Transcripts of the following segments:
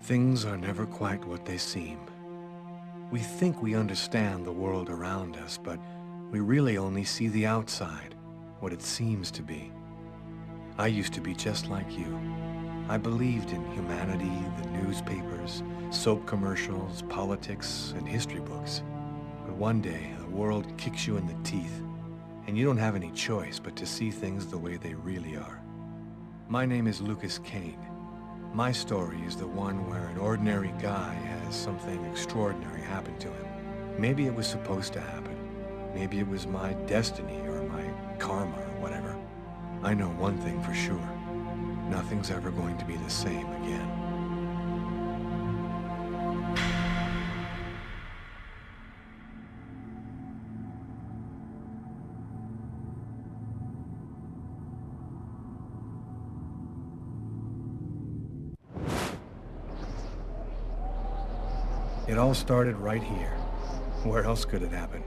Things are never quite what they seem. We think we understand the world around us, but we really only see the outside, what it seems to be. I used to be just like you. I believed in humanity, the newspapers, soap commercials, politics, and history books. But one day, the world kicks you in the teeth, and you don't have any choice but to see things the way they really are. My name is Lucas Kane. My story is the one where an ordinary guy has something extraordinary happen to him. Maybe it was supposed to happen. Maybe it was my destiny or my karma or whatever. I know one thing for sure. Nothing's ever going to be the same again. It all started right here. Where else could it happen?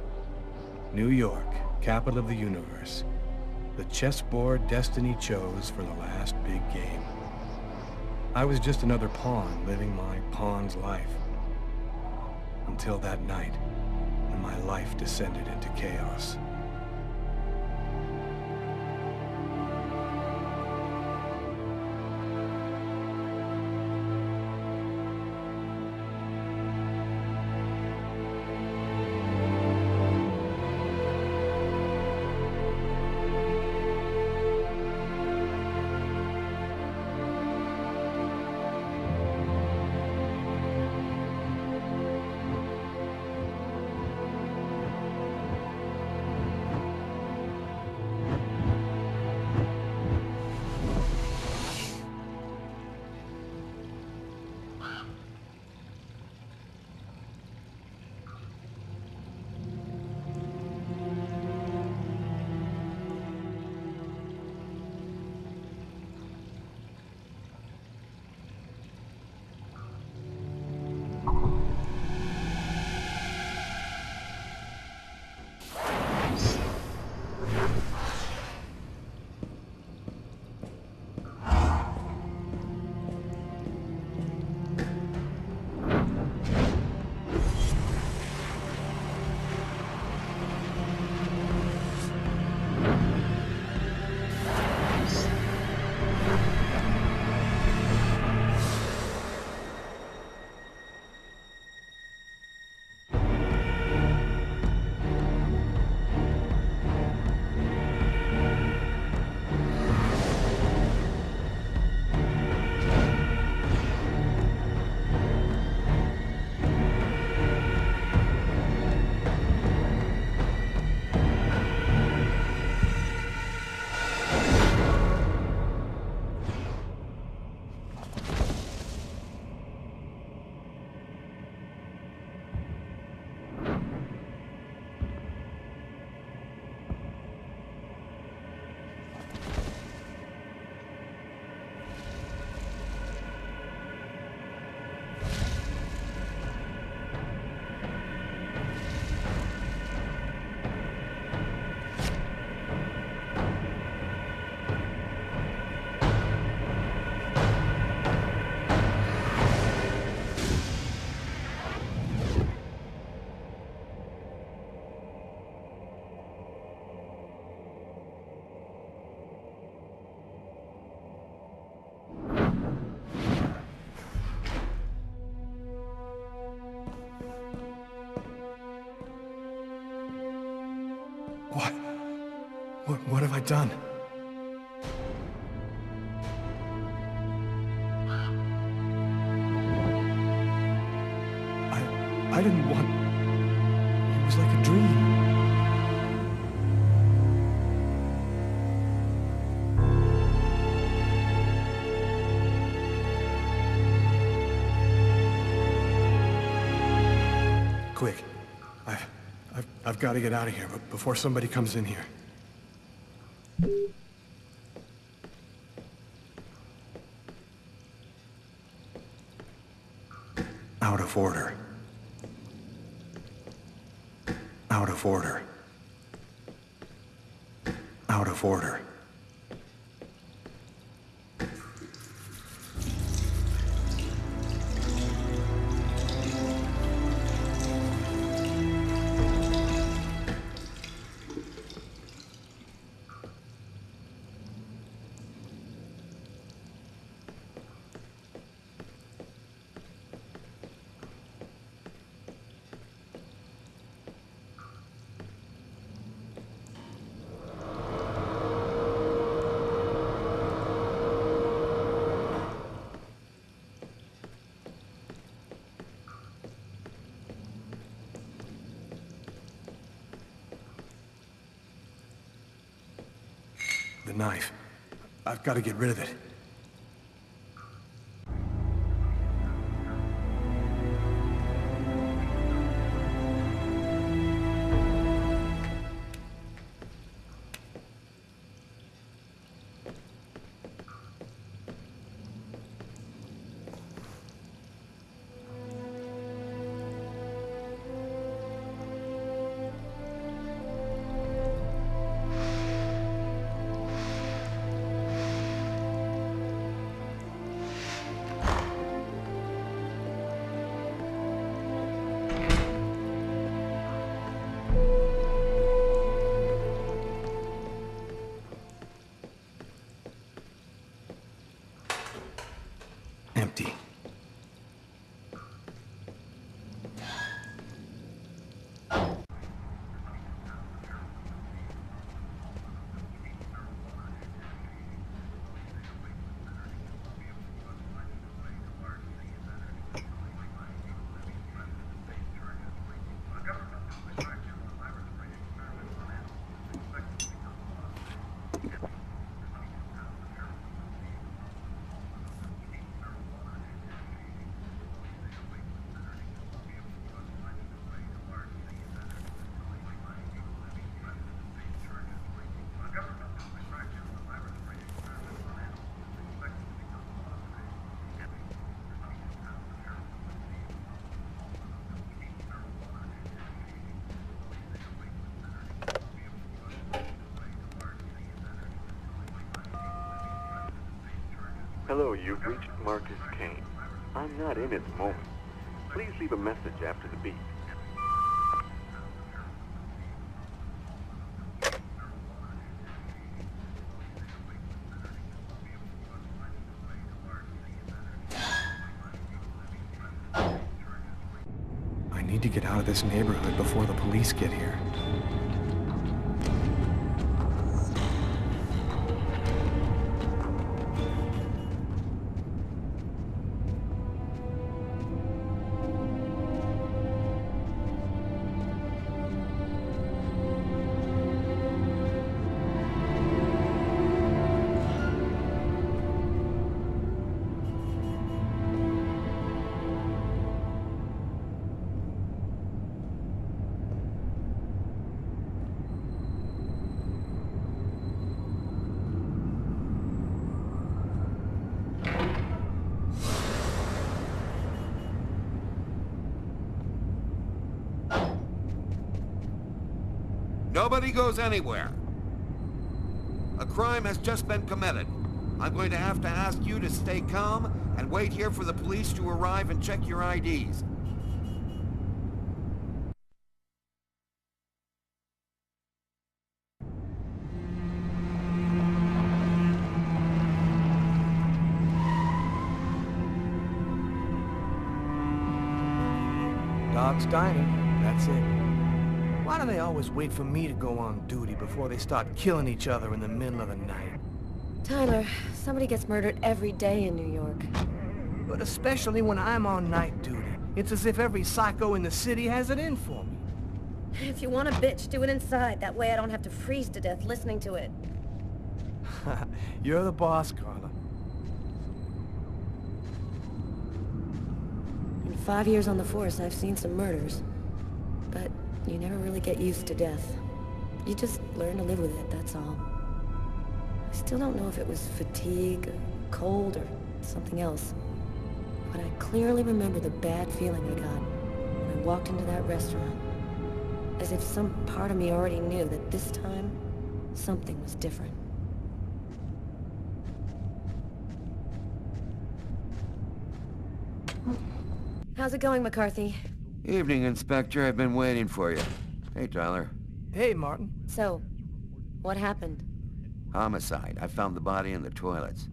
New York, capital of the universe. The chessboard destiny chose for the last big game. I was just another pawn living my pawn's life. Until that night, when my life descended into chaos. What have I done? like a dream. Quick. I've got to get out of here, but before somebody comes in here. Out of order. Out of order. Out of order. The knife. I've got to get rid of it. Empty. Hello, you've reached Marcus Kane. I'm not in at the moment. Please leave a message after the beep. I need to get out of this neighborhood before the police get here. Nobody goes anywhere. A crime has just been committed. I'm going to have to ask you to stay calm and wait here for the police to arrive and check your IDs. Dog's Diner, that's it. Why do they always wait for me to go on duty before they start killing each other in the middle of the night? Tyler, somebody gets murdered every day in New York. But especially when I'm on night duty. It's as if every psycho in the city has it in for me. If you want a bitch, do it inside. That way I don't have to freeze to death listening to it. You're the boss, Carla. In 5 years on the force, I've seen some murders. But you never really get used to death. You just learn to live with it, that's all. I still don't know if it was fatigue, or cold, or something else. But I clearly remember the bad feeling I got when I walked into that restaurant. As if some part of me already knew that this time, something was different. How's it going, McCarthy? Evening, Inspector. I've been waiting for you. Hey, Tyler. Hey, Martin. So, what happened? Homicide. I found the body in the toilets.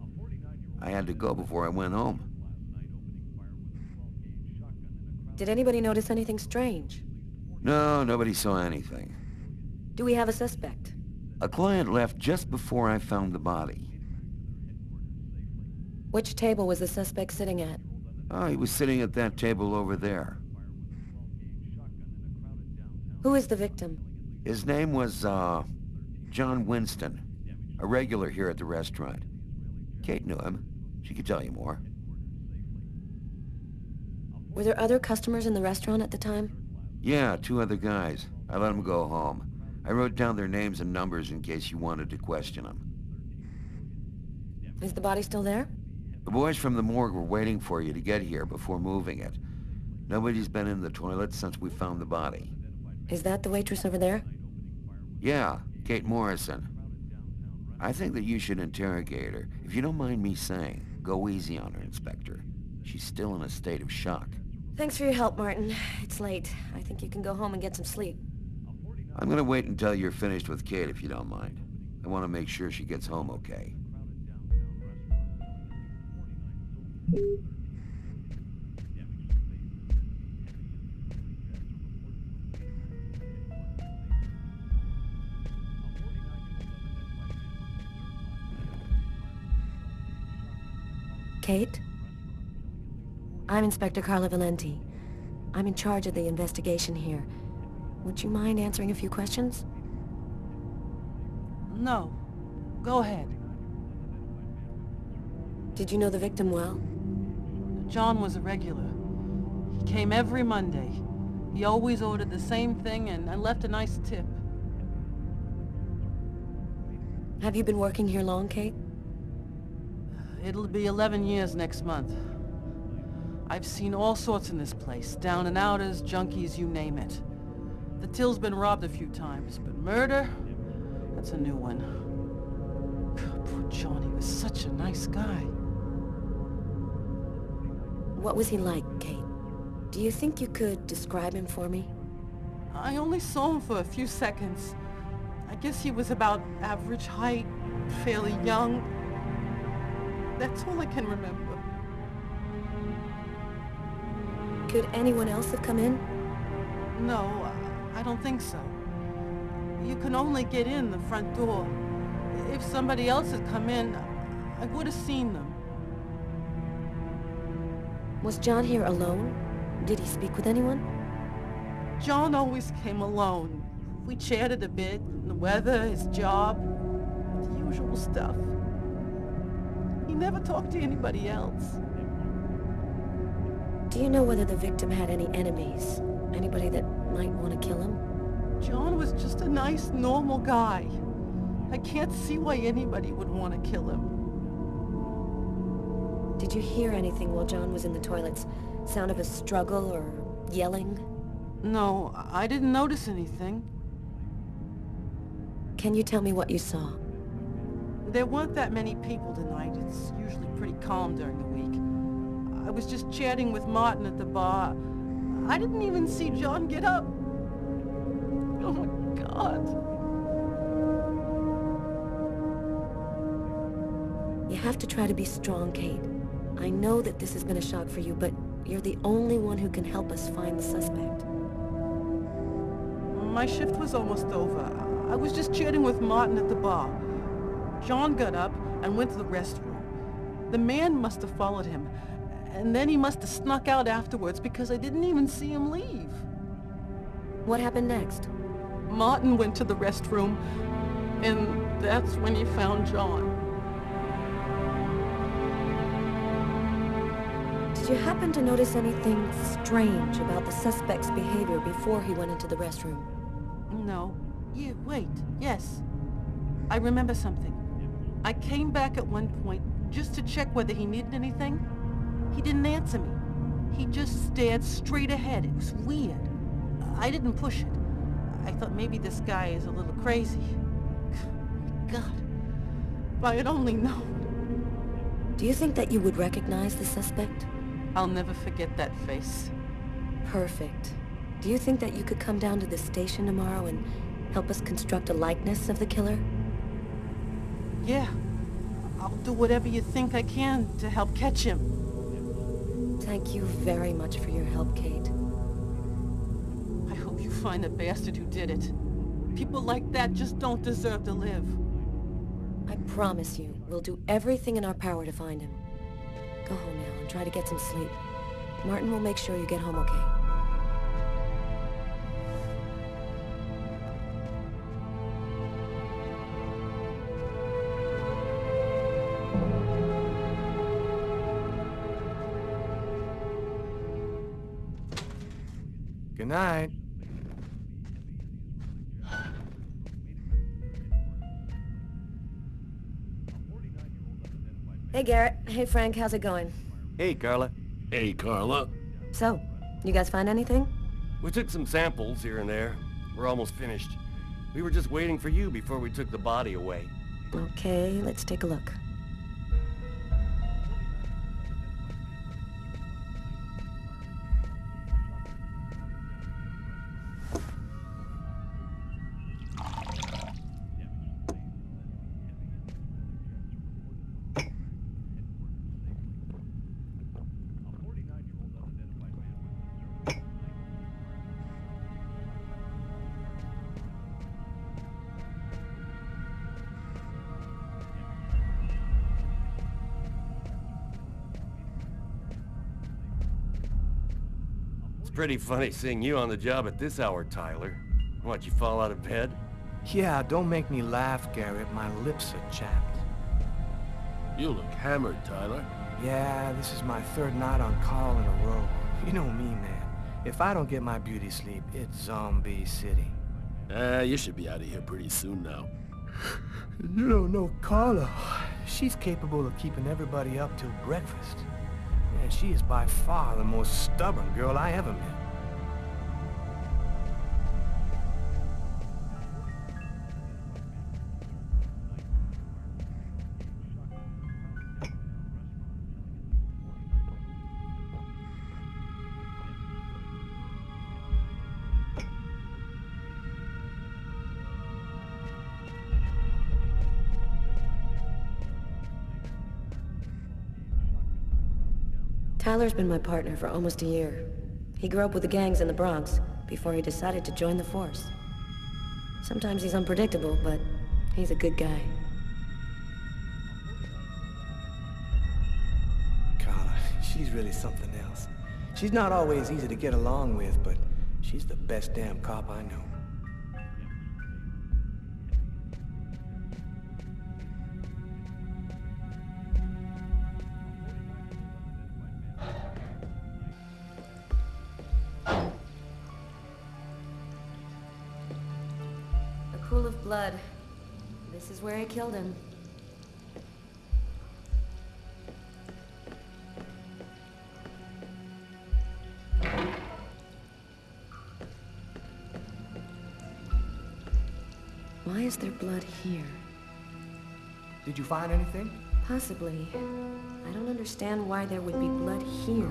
I had to go before I went home. Did anybody notice anything strange? No, nobody saw anything. Do we have a suspect? A client left just before I found the body. Which table was the suspect sitting at? Oh, he was sitting at that table over there. Who is the victim? His name was, John Winston. A regular here at the restaurant. Kate knew him. She could tell you more. Were there other customers in the restaurant at the time? Yeah, 2 other guys. I let them go home. I wrote down their names and numbers in case you wanted to question them. Is the body still there? The boys from the morgue were waiting for you to get here before moving it. Nobody's been in the toilet since we found the body. Is that the waitress over there? Yeah, Kate Morrison. I think that you should interrogate her. If you don't mind me saying, go easy on her, Inspector. She's still in a state of shock. Thanks for your help, Martin. It's late. I think you can go home and get some sleep. I'm gonna wait until you're finished with Kate, if you don't mind. I want to make sure she gets home okay. Kate? I'm Inspector Carla Valenti. I'm in charge of the investigation here. Would you mind answering a few questions? No. Go ahead. Did you know the victim well? John was a regular. He came every Monday. He always ordered the same thing and left a nice tip. Have you been working here long, Kate? It'll be 11 years next month. I've seen all sorts in this place. Down and outers, junkies, you name it. The till's been robbed a few times, but murder? That's a new one. Poor John, he was such a nice guy. What was he like, Kate? Do you think you could describe him for me? I only saw him for a few seconds. I guess he was about average height, fairly young. That's all I can remember. Could anyone else have come in? No, I don't think so. You can only get in the front door. If somebody else had come in, I would have seen them. Was John here alone? Did he speak with anyone? John always came alone. We chatted a bit, the weather, his job, the usual stuff. He never talked to anybody else. Do you know whether the victim had any enemies? Anybody that might want to kill him? John was just a nice, normal guy. I can't see why anybody would want to kill him. Did you hear anything while John was in the toilets? Sound of a struggle or yelling? No, I didn't notice anything. Can you tell me what you saw? There weren't that many people tonight. It's usually pretty calm during the week. I was just chatting with Martin at the bar. I didn't even see John get up. Oh my God. You have to try to be strong, Kate. I know that this has been a shock for you, but you're the only one who can help us find the suspect. My shift was almost over. I was just chatting with Martin at the bar. John got up and went to the restroom. The man must have followed him, and then he must have snuck out afterwards because I didn't even see him leave. What happened next? Martin went to the restroom, and that's when he found John. Did you happen to notice anything strange about the suspect's behavior before he went into the restroom? No. Wait. Yes. I remember something. I came back at one point just to check whether he needed anything. He didn't answer me. He just stared straight ahead. It was weird. I didn't push it. I thought maybe this guy is a little crazy. God. If I had only known. Do you think that you would recognize the suspect? I'll never forget that face. Perfect. Do you think that you could come down to the station tomorrow and help us construct a likeness of the killer? Yeah. I'll do whatever you think I can to help catch him. Thank you very much for your help, Kate. I hope you find the bastard who did it. People like that just don't deserve to live. I promise you, we'll do everything in our power to find him. Go home now and try to get some sleep. Martin will make sure you get home okay. Good night. Hey, Garrett. Hey, Frank. How's it going? Hey, Carla. Hey, Carla. So, you guys find anything? We took some samples here and there. We're almost finished. We were just waiting for you before we took the body away. Okay, let's take a look. Pretty funny seeing you on the job at this hour, Tyler. What, you fall out of bed? Yeah, don't make me laugh, Garrett. My lips are chapped. You look hammered, Tyler. Yeah, this is my third night on call in a row. You know me, man. If I don't get my beauty sleep, it's Zombie City. You should be out of here pretty soon now. You don't know Carla. She's capable of keeping everybody up till breakfast. And she is by far the most stubborn girl I ever met. Tyler's been my partner for almost a year. He grew up with the gangs in the Bronx before he decided to join the force. Sometimes he's unpredictable, but he's a good guy. Carla, she's really something else. She's not always easy to get along with, but she's the best damn cop I know. Pool of blood. This is where he killed him. Why is there blood here? Did you find anything? Possibly. I don't understand why there would be blood here.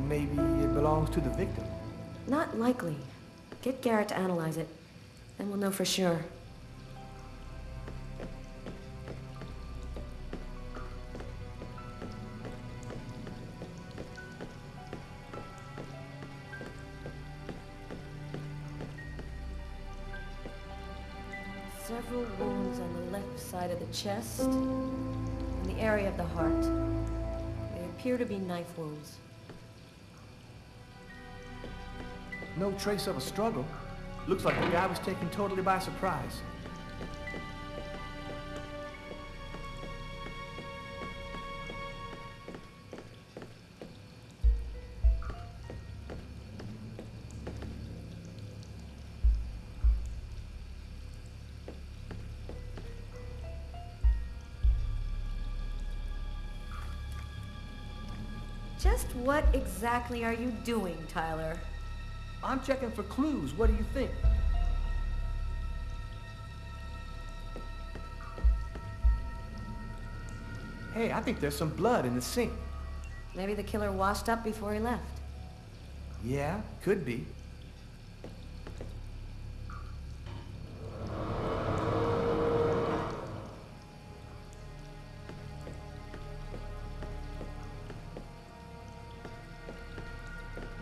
Maybe it belongs to the victim. Not likely. Get Garrett to analyze it. Then we'll know for sure. Several wounds on the left side of the chest and the area of the heart. They appear to be knife wounds. No trace of a struggle. Looks like the guy was taken totally by surprise. Just what exactly are you doing, Tyler? I'm checking for clues. What do you think? Hey, I think there's some blood in the sink. Maybe the killer washed up before he left. Yeah, could be.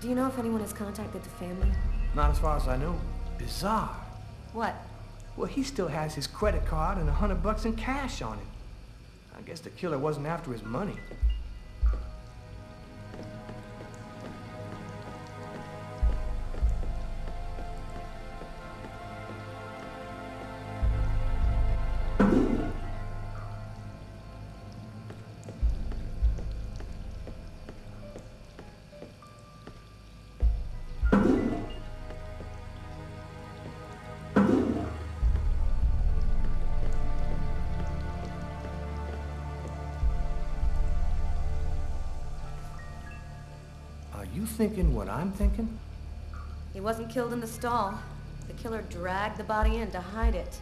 Do you know if anyone has contacted the family? Not as far as I know. Bizarre. What? Well, he still has his credit card and $100 in cash on him. I guess the killer wasn't after his money. Are you thinking what I'm thinking? He wasn't killed in the stall. The killer dragged the body in to hide it.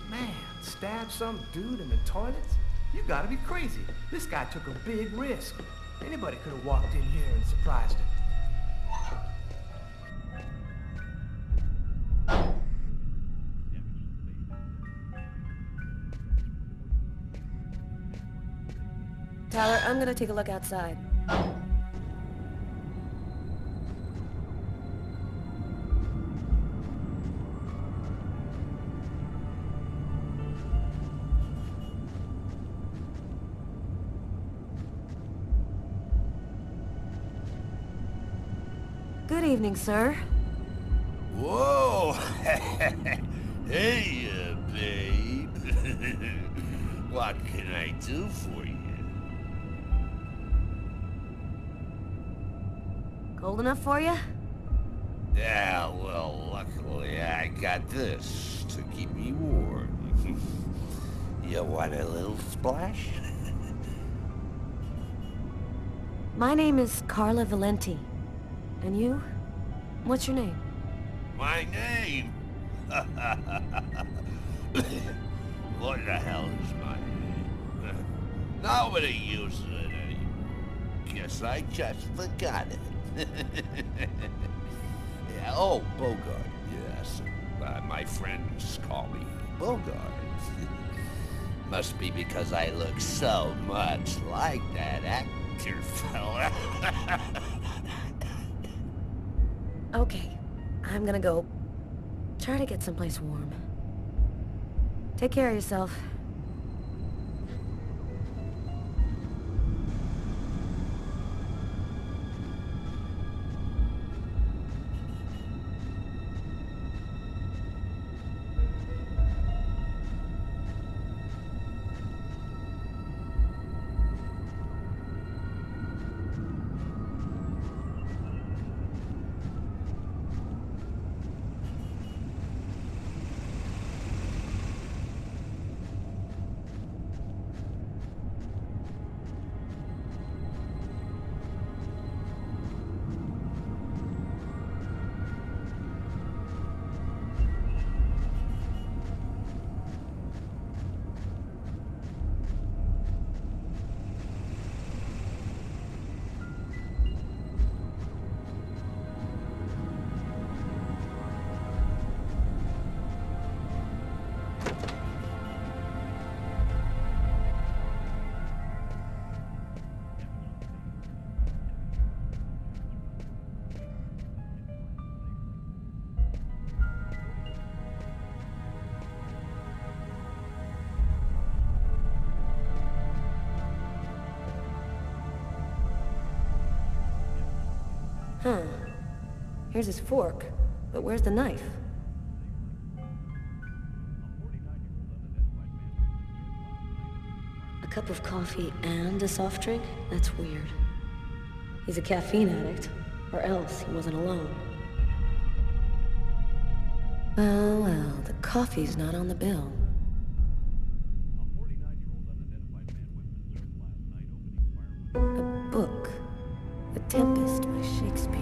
Man, stab some dude in the toilets? You gotta be crazy. This guy took a big risk. Anybody could have walked in here and surprised him. Tyler, I'm gonna take a look outside. Good evening, sir. Whoa! Hey, babe. What can I do for you? Cold enough for you? Yeah, well, luckily I got this to keep me warm. You want a little splash? My name is Carla Valenti. And you? What's your name? My name? What the hell is my name? Nobody uses it anymore. Guess I just forgot it. Yeah, oh, Bogart, yes. My friends call me Bogart. Must be because I look so much like that actor fella. Okay, I'm gonna go try to get someplace warm. Take care of yourself. Huh. Here's his fork, but where's the knife? A cup of coffee and a soft drink? That's weird. He's a caffeine addict, or else he wasn't alone. Well, well, the coffee's not on the bill. A book. The Tempest by Shakespeare.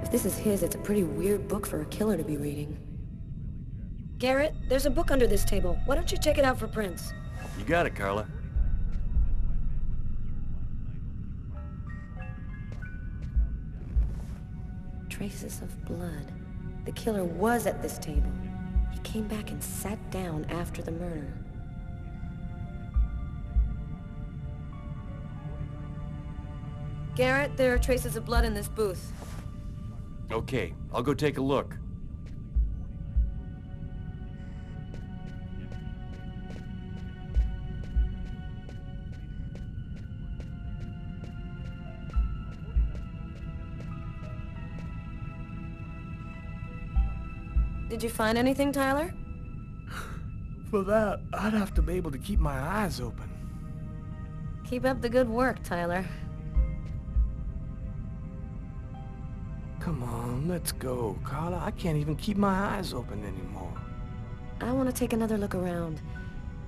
If this is his, it's a pretty weird book for a killer to be reading. Garrett, there's a book under this table. Why don't you check it out for prints? You got it, Carla. Traces of blood. The killer was at this table. He came back and sat down after the murder. Garrett, there are traces of blood in this booth. Okay, I'll go take a look. Did you find anything, Tyler? For that, I'd have to be able to keep my eyes open. Keep up the good work, Tyler. Come on, let's go, Carla. I can't even keep my eyes open anymore. I want to take another look around.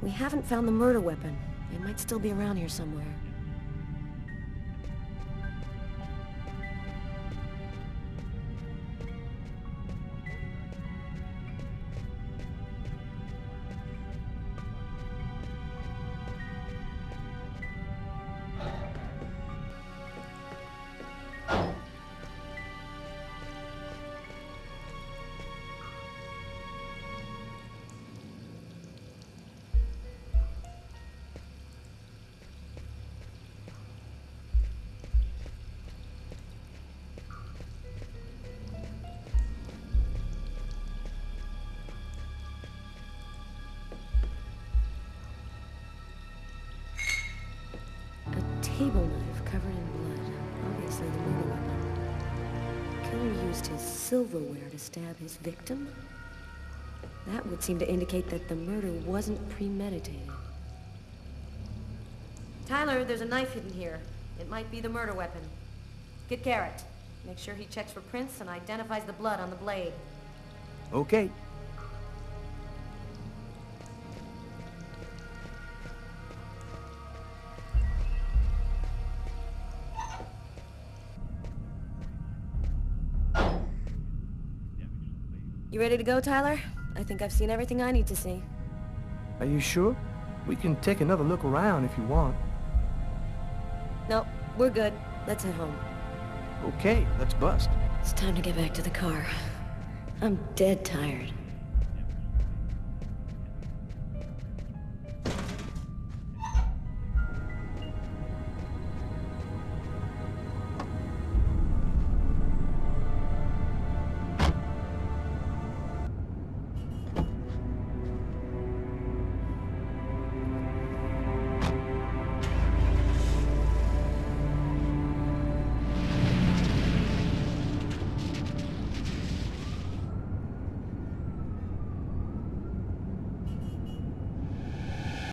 We haven't found the murder weapon. It might still be around here somewhere. Table knife covered in blood. Obviously the murder weapon. The killer used his silverware to stab his victim? That would seem to indicate that the murder wasn't premeditated. Tyler, there's a knife hidden here. It might be the murder weapon. Get Garrett. Make sure he checks for prints and identifies the blood on the blade. Okay. You ready to go, Tyler? I think I've seen everything I need to see. Are you sure? We can take another look around if you want. No, we're good. Let's head home. Okay, let's bust. It's time to get back to the car. I'm dead tired.